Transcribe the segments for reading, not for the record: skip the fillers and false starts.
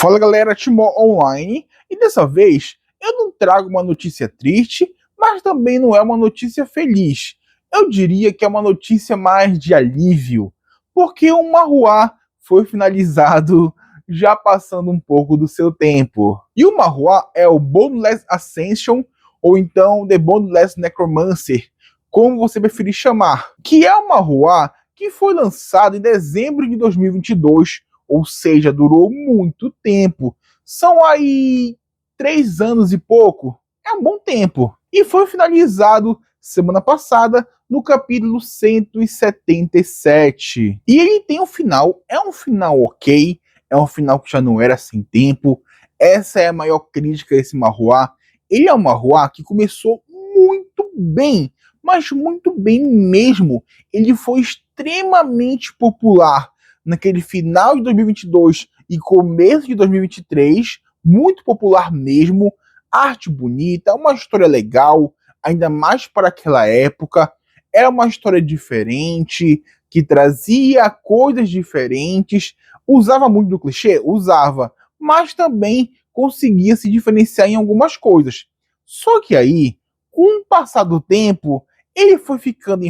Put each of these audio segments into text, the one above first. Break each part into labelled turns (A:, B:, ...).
A: Fala galera, Timó Online, e dessa vez eu não trago uma notícia triste, mas também não é uma notícia feliz. Eu diria que é uma notícia mais de alívio, porque o Marruá foi finalizado já passando um pouco do seu tempo. E o Marruá é o Boneless Ascension, ou então The Boneless Necromancer, como você preferir chamar, que é o Marruá que foi lançado em dezembro de 2022, ou seja, durou muito tempo. São aí 3 anos e pouco. É um bom tempo. E foi finalizado semana passada no capítulo 177. E ele tem um final, é um final ok, é um final que já não era sem tempo. Essa é a maior crítica a esse Marruá. Ele é um Marruá que começou muito bem, mas muito bem mesmo. Ele foi extremamente popular naquele final de 2022 e começo de 2023, muito popular mesmo, arte bonita, uma história legal, ainda mais para aquela época, era uma história diferente, que trazia coisas diferentes, usava muito do clichê? Usava, mas também conseguia se diferenciar em algumas coisas. Só que aí, com o passar do tempo, ele foi ficando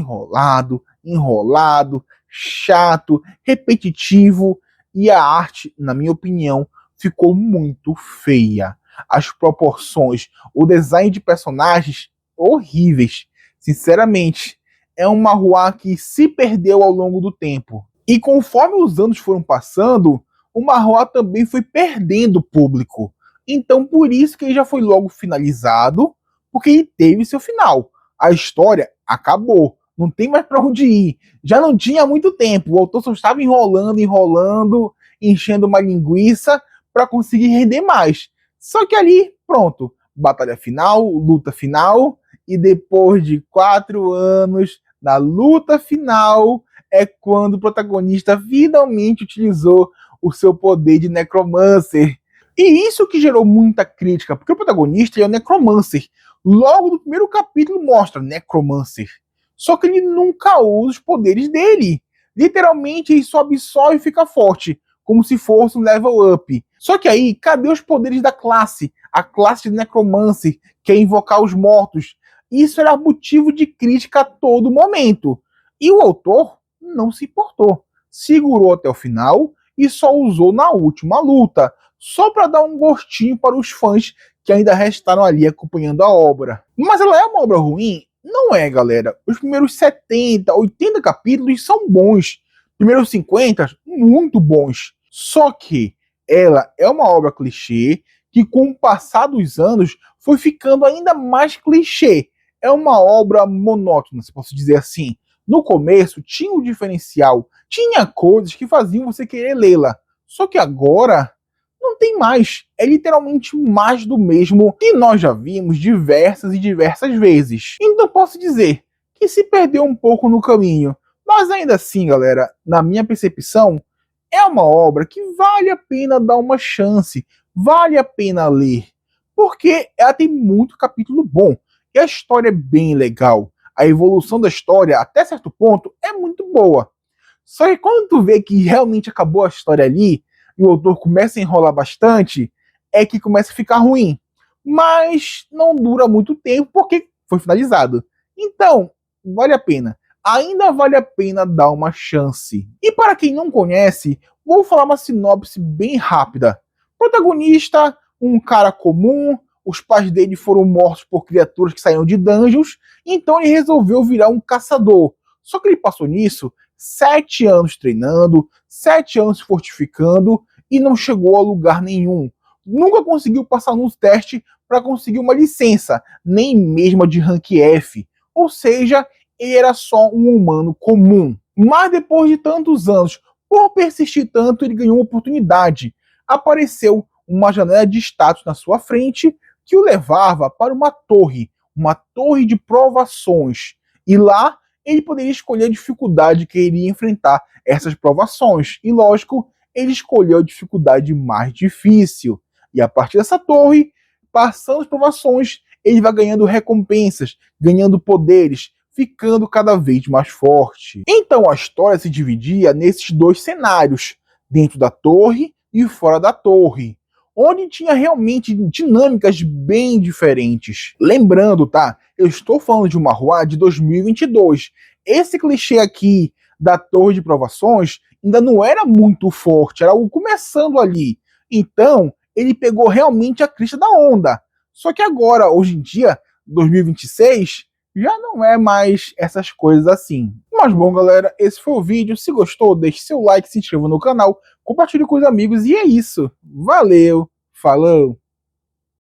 A: enrolado, chato, repetitivo, e a arte, na minha opinião, ficou muito feia. As proporções, o design de personagens, horríveis. Sinceramente, é um Marruá que se perdeu ao longo do tempo. E conforme os anos foram passando, o Marruá também foi perdendo público. Então, por isso que ele já foi logo finalizado, porque ele teve seu final. A história acabou, não tem mais para onde ir. Já não tinha muito tempo, o autor só estava enrolando, enchendo uma linguiça para conseguir render mais. Só que ali, pronto, batalha final, luta final, e depois de 4 anos, na luta final, é quando o protagonista finalmente utilizou o seu poder de Necromancer. E isso que gerou muita crítica, porque o protagonista é o Necromancer. Logo no primeiro capítulo mostra Necromancer. Só que ele nunca usa os poderes dele. Literalmente ele só absorve e fica forte, como se fosse um level up. Só que aí, cadê os poderes da classe? A classe de Necromancer, que é invocar os mortos. Isso era motivo de crítica a todo momento. E o autor não se importou. Segurou até o final e só usou na última luta, só para dar um gostinho para os fãs que ainda restaram ali acompanhando a obra. Mas ela é uma obra ruim? Não é, galera. Os primeiros 70, 80 capítulos são bons. Primeiros 50, muito bons. Só que ela é uma obra clichê que, com o passar dos anos, foi ficando ainda mais clichê. É uma obra monótona, se posso dizer assim. No começo tinha um diferencial, tinha coisas que faziam você querer lê-la. Só que agora não tem mais. É literalmente mais do mesmo que nós já vimos diversas e diversas vezes. Então posso dizer que se perdeu um pouco no caminho. Mas ainda assim, galera, na minha percepção, é uma obra que vale a pena dar uma chance, vale a pena ler, porque ela tem muito capítulo bom e a história é bem legal. A evolução da história, até certo ponto, é muito boa. Só que quando tu vê que realmente acabou a história ali, e o autor começa a enrolar bastante, é que começa a ficar ruim. Mas não dura muito tempo porque foi finalizado. Então, vale a pena. Ainda vale a pena dar uma chance. E para quem não conhece, vou falar uma sinopse bem rápida. Protagonista, um cara comum, os pais dele foram mortos por criaturas que saíram de dungeons, então ele resolveu virar um caçador. Só que ele passou nisso 7 anos treinando, 7 anos se fortificando e não chegou a lugar nenhum. Nunca conseguiu passar nos testes para conseguir uma licença, nem mesmo a de rank F. Ou seja, ele era só um humano comum. Mas depois de tantos anos, por persistir tanto, ele ganhou uma oportunidade. Apareceu uma janela de status na sua frente que o levava para uma torre de provações. E lá ele poderia escolher a dificuldade que iria enfrentar essas provações. E lógico, ele escolheu a dificuldade mais difícil. E a partir dessa torre, passando as provações, ele vai ganhando recompensas, ganhando poderes, ficando cada vez mais forte. Então a história se dividia nesses 2 cenários, dentro da torre e fora da torre. onde tinha realmente dinâmicas bem diferentes. Lembrando, tá? Eu estou falando de uma rua de 2022. Esse clichê aqui da Torre de Provações ainda não era muito forte, era algo começando ali. Então, ele pegou realmente a crista da onda. Só que agora, hoje em dia, 2026, já não é mais essas coisas assim. Mas bom, galera, esse foi o vídeo. Se gostou, deixe seu like, se inscreva no canal, compartilhe com os amigos e é isso. Valeu, falou!